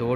2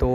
2